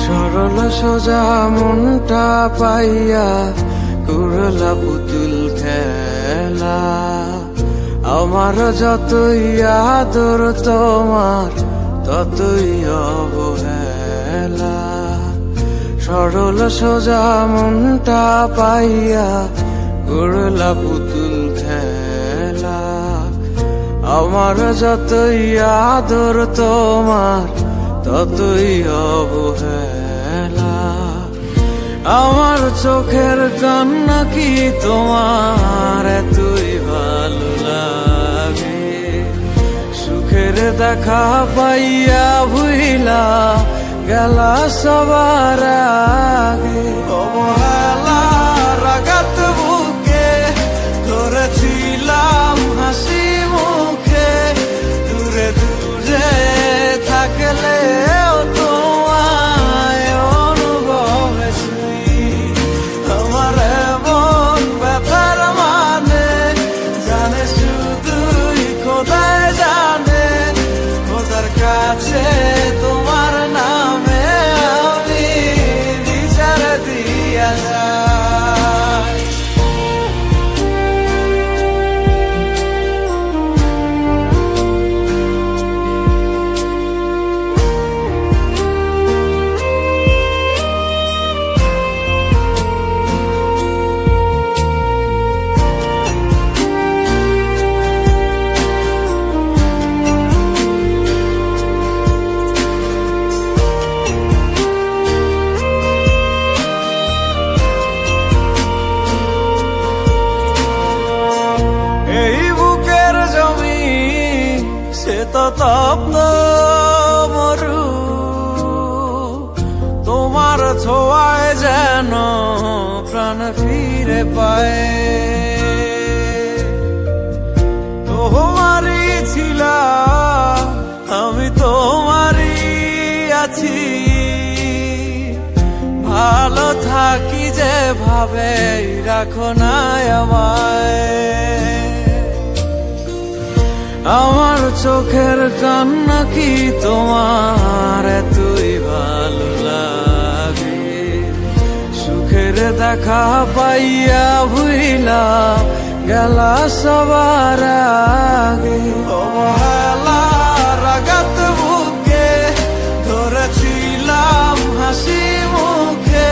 সরল সোজা মনটা পাইয়া করলা পুতুল খেলা, আমার যতই আদর তোমার ততই অবহেলা। সরল সোজা মনটা পাইয়া করলা পুতুল খেলা, আমার যতই আদর তোমার ততই অবহেলা। আমার চোখের কান্না কি তোমার এতই ভালো লাগে? সুখের দেখা পাইয়া ভুইলা গেলা সবার আগে। অবহেলার আঘাত বুকে ধরেছিলাম হাসি মুখে, দূরে দূরে থাকলে তোমায় অনুভবে শুই। আমার এমন ব্যথার মানে জানে শুধুই খোদায় জানে। খোদার কাছে তোমার নামে আমি বিচার দিয়া যাই। এই বুকের জমি সে তো তপ্ত মরু, তোমার ছোঁয়ায় যেন প্রাণ ফিরে পায়। তোমারই ছিলাম আমি, তোমারই আছি। ভালো থাকি যেভাবে রাখো না আমায়। আমার চোখের কান্না কি তোমার এতই ভালো লাগে? সুখের দেখা পাইয়া ভুইলা গেলা সবার আগে। অবহেলার আঘাত বুকে ধরেছিলাম হাসি মুখে,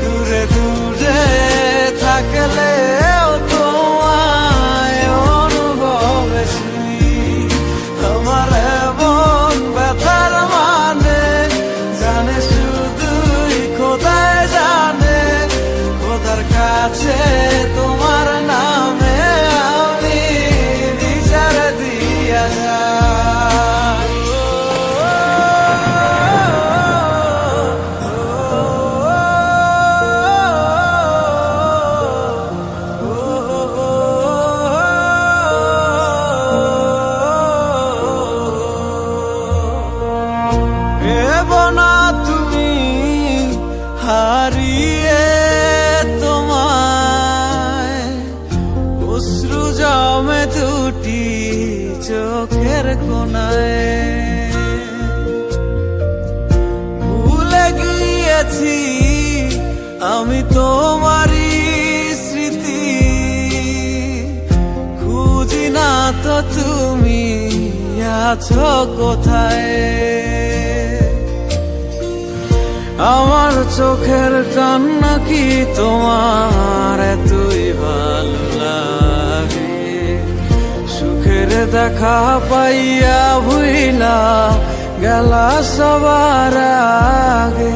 দূরে দূরে থাকলে তোমায় অনুভবে শুই। আমার এমন ব্যথার মানে জানে শুধুই খোদায় জানে। খোদার কাছে তোমার নামে আমি বিচার দিয়া যাই। না তুমি হারিয়ে তোমায়, অশ্রু জমে দুটি চোখের কোণায়। ভুলে গিয়েছি আমি তোমারই স্মৃতি, খুঁজি না তো তুমি আছো কোথায়। আমার চোখের কান্না কি তোমার এতই ভালো লাগে? সুখের দেখা পাইয়া ভুইলা গেলা সবার আগে।